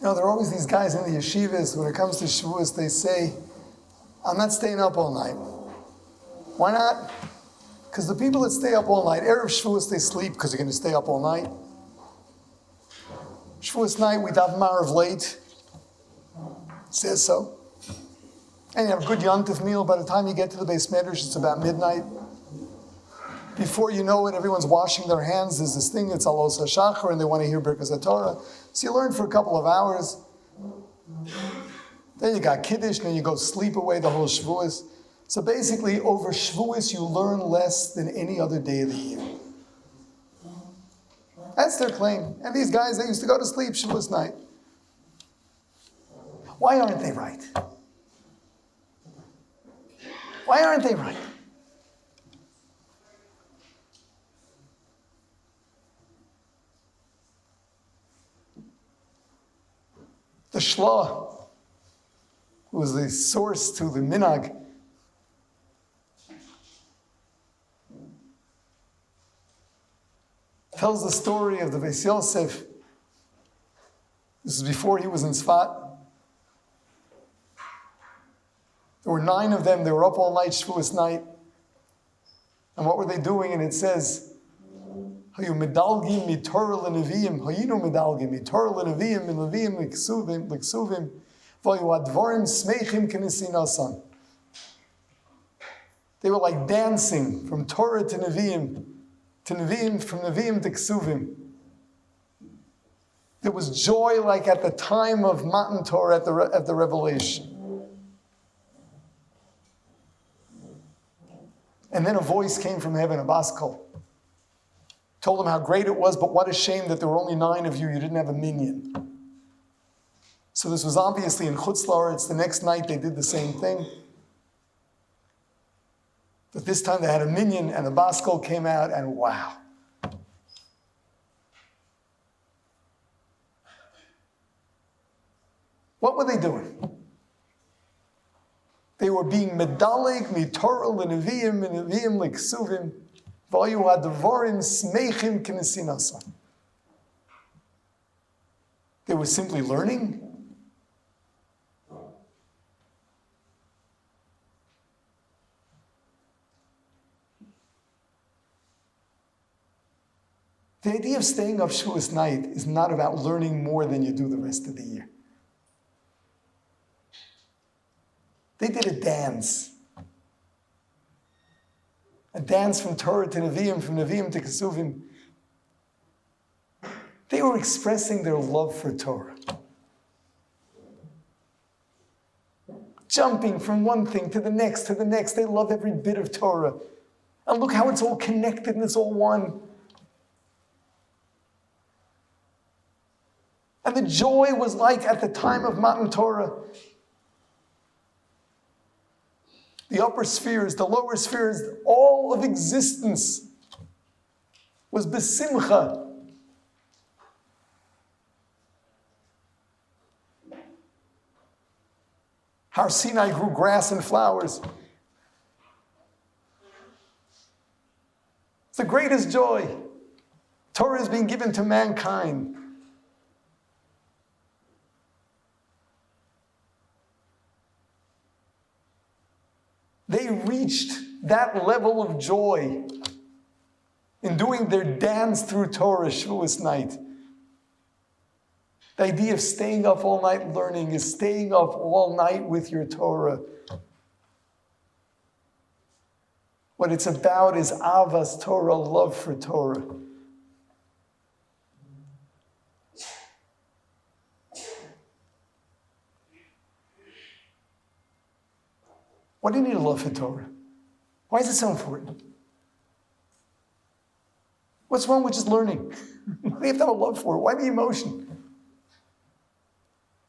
There are always these guys in the yeshivas, when it comes to Shavuos, they say, I'm not staying up all night. Why not? Because the people that stay up all night, Erev Shavuos, they sleep because they're going to stay up all night. Shavuos night, we daven Marav late. It says so. And you have a good Yontif meal. By the time you get to the Beis Medrash, it's about midnight. Before you know it, everyone's washing their hands. There's this thing, it's Alos HaShachar, and they want to hear Birkas HaTorah. So you learn for a couple of hours. Then you got Kiddush, and then you go sleep away the whole Shavuos. So basically, over Shavuos, you learn less than any other day of the year. That's their claim. And these guys, they used to go to sleep Shavuos night. Why aren't they right? Why aren't they right? The Shlah, who was the source to the Minhag, tells the story of the Beis Yosef. This is before he was in Tzfat. There were 9 of them. They were up all night, Shavuos night. And what were they doing? And it says, Hayu medalgim mitorah leneviyim, hayinu medalgim mitorah leneviyim, and leviyim liksuvim, vayu advarim smeichim kenesinasan. They were like dancing from Torah to Nevi'im, from Nevi'im to Ksuvim. There was joy like at the time of Matan Torah at the revelation. And then a voice came from heaven, a baskal. Told them how great it was, but what a shame that there were only 9 of you. You didn't have a minyan. So this was obviously in Chutz La'aretz. The next night they did the same thing. But this time they had a minyan, and the baskal came out, and wow. What were they doing? They were being medalig mitorah l'neviim and neviim l'ksuvim v'ayu hadvarim smeichim k'nesinasa. They were simply learning. The idea of staying up Shavuos night is not about learning more than you do the rest of the year. They did a dance from Torah to Nevi'im, from Nevi'im to Kesuvim. They were expressing their love for Torah. Jumping from one thing to the next, to the next. They love every bit of Torah. And look how it's all connected and it's all one. And the joy was like at the time of Matan Torah. The upper spheres, the lower spheres, all of existence was besimcha. Har Sinai grew grass and flowers. It's the greatest joy. Torah is being given to mankind. They reached that level of joy in doing their dance through Torah Shavuos night. The idea of staying up all night learning is staying up all night with your Torah. What it's about is avas Torah, love for Torah. Why do you need a love for Torah? Why is it so important? What's wrong with just learning? Why do you have to have a love for it? Why the emotion?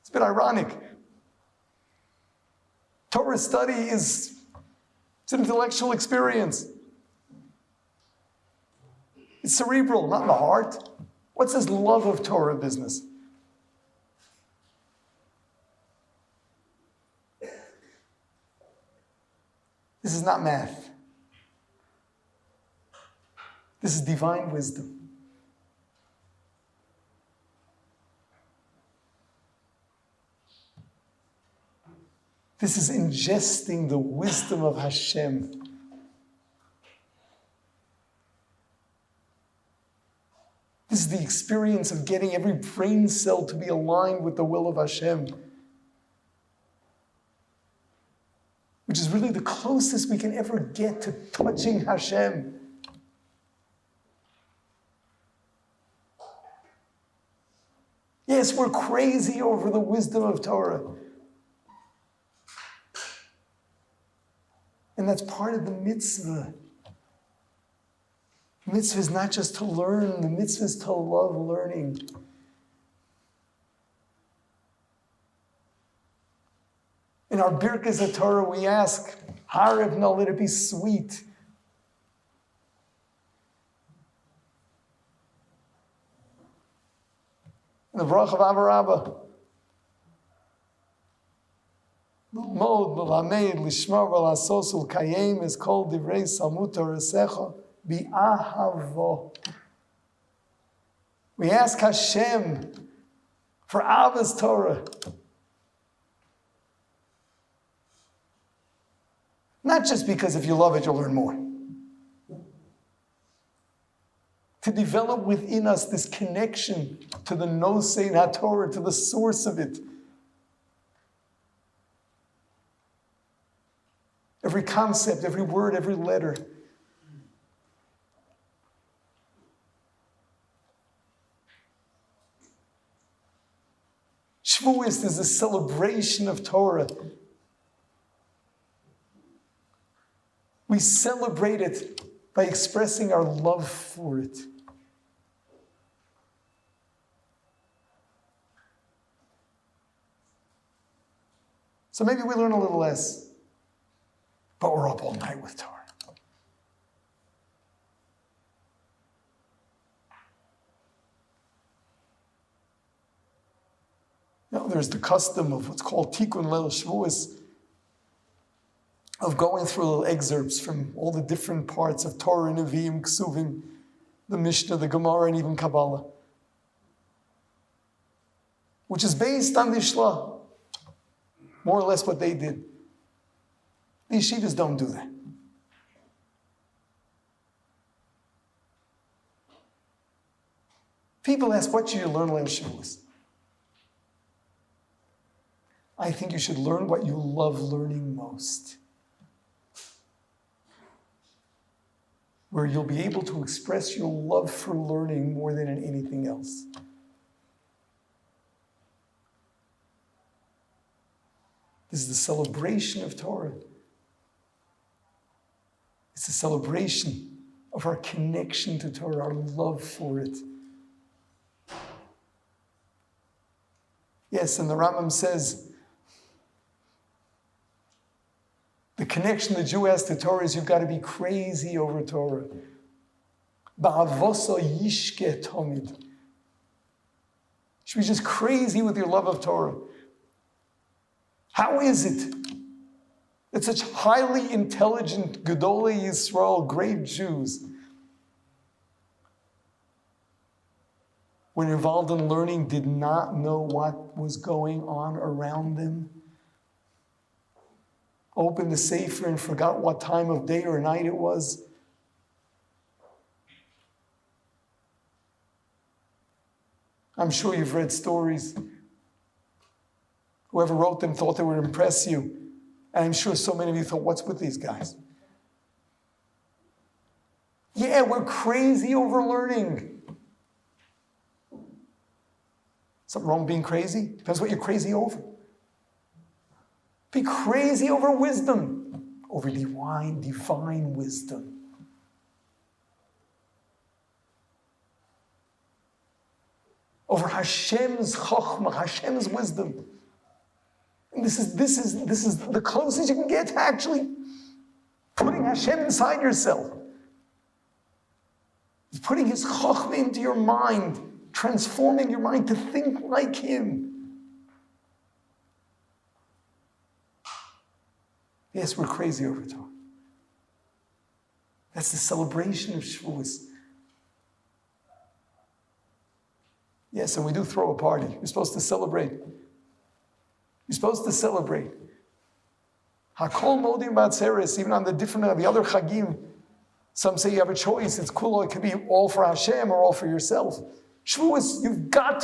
It's a bit ironic. Torah study is an intellectual experience. It's cerebral, not in the heart. What's this love of Torah business? This is not math. This is divine wisdom. This is ingesting the wisdom of Hashem. This is the experience of getting every brain cell to be aligned with the will of Hashem, which is really the closest we can ever get to touching Hashem. Yes, we're crazy over the wisdom of Torah. And that's part of the mitzvah. The mitzvah is not just to learn, the mitzvah is to love learning. In our Birkas HaTorah, we ask, Harav, no, let it be sweet. In the Baruch of Avarabba, L'mod, l'lamed, l'shmar, v'lasos, l'kayem, es kol divrei salmut torasecha, bi'ahavo. We ask Hashem for Abba's Torah. Not just because if you love it, you'll learn more. To develop within us this connection to the Nosei HaTorah, to the source of it. Every concept, every word, every letter. Shavuos is a celebration of Torah. We celebrate it by expressing our love for it. So maybe we learn a little less, but we're up all night with Torah. Now, there's the custom of what's called Tikkun Leil Shavuos, of going through little excerpts from all the different parts of Torah, Nevi'im, Ksuvim, the Mishnah, the Gemara, and even Kabbalah, which is based on the Shla, more or less what they did. The yeshivas don't do that. People ask, what should you learn Leil Shavuos? I think you should learn what you love learning most, where you'll be able to express your love for learning more than in anything else. This is the celebration of Torah. It's a celebration of our connection to Torah, our love for it. Yes, and the Rambam says, the connection the Jew has to Torah is you've got to be crazy over Torah. Ba'avoso yishke tomid. You should be just crazy with your love of Torah. How is it that such highly intelligent Gedolei Yisrael, great Jews, when involved in learning, did not know what was going on around them? Opened the Sefer and forgot what time of day or night it was? I'm sure you've read stories. Whoever wrote them thought they would impress you. And I'm sure so many of you thought, what's with these guys? Yeah, we're crazy over learning. Something wrong with being crazy? Depends what you're crazy over. Be crazy over wisdom, over divine wisdom. Over Hashem's chokhmah, Hashem's wisdom. And this is the closest you can get to actually putting Hashem inside yourself. It's putting His chokhmah into your mind, transforming your mind to think like Him. Yes, we're crazy over Torah. That's the celebration of Shavuos. Yes, and we do throw a party. You're supposed to celebrate. You're supposed to celebrate. Hakol modim ba'atzeres, even on the other chagim, some say you have a choice. It's cool. It could be all for Hashem or all for yourself. Shavuos, you've got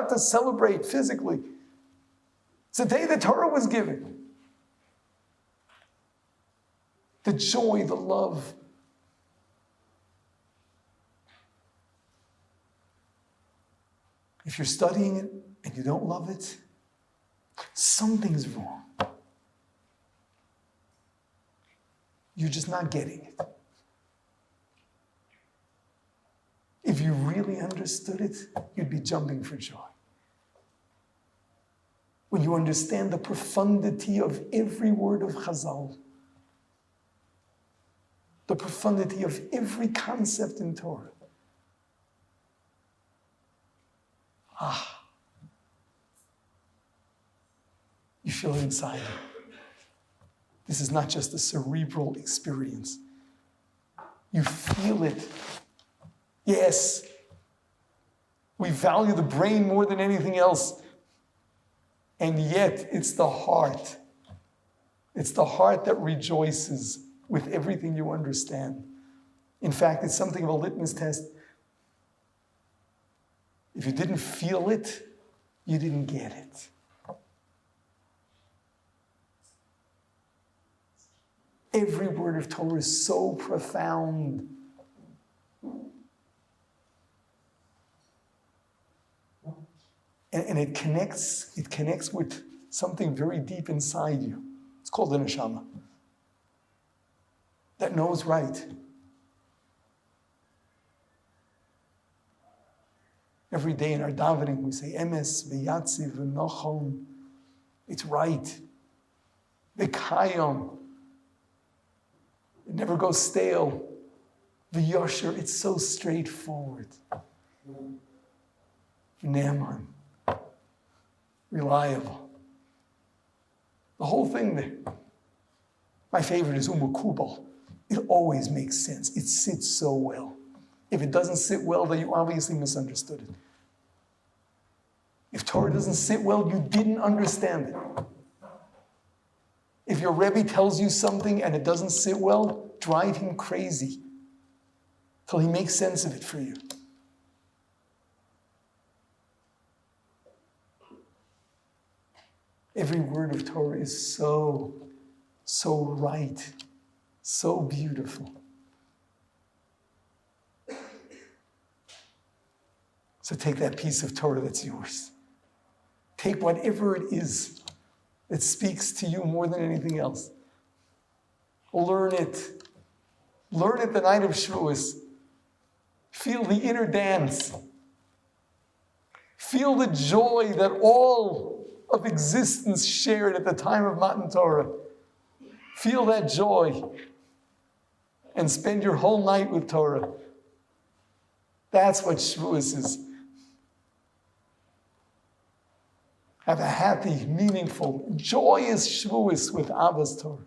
to celebrate physically. It's the day the Torah was given. The joy, the love. If you're studying it and you don't love it, something's wrong. You're just not getting it. If you really understood it, you'd be jumping for joy. When you understand the profundity of every word of Chazal, the profundity of every concept in Torah. You feel it inside you. This is not just a cerebral experience. You feel it. Yes, we value the brain more than anything else. And yet, it's the heart. It's the heart that rejoices with everything you understand. In fact, it's something of a litmus test. If you didn't feel it, you didn't get it. Every word of Torah is so profound. And it connects with something very deep inside you. It's called the neshama. That knows right. Every day in our davening we say, Emes, v'yatziv, v'nochon. It's right. V'kayom. It never goes stale. V'yosher, it's so straightforward. V'ne'eman. Reliable. The whole thing there. My favorite is umukubal. It always makes sense. It sits so well. If it doesn't sit well, then you obviously misunderstood it. If Torah doesn't sit well, you didn't understand it. If your Rebbe tells you something and it doesn't sit well, drive him crazy till he makes sense of it for you. Every word of Torah is so right, so beautiful. So take that piece of Torah that's yours. Take whatever it is that speaks to you more than anything else. Learn it. Learn it the night of Shavuos. Feel the inner dance. Feel the joy that all of existence shared at the time of Matan Torah. Feel that joy and spend your whole night with Torah. That's what Shavuos is. Have a happy, meaningful, joyous Shavuos with Abba's Torah.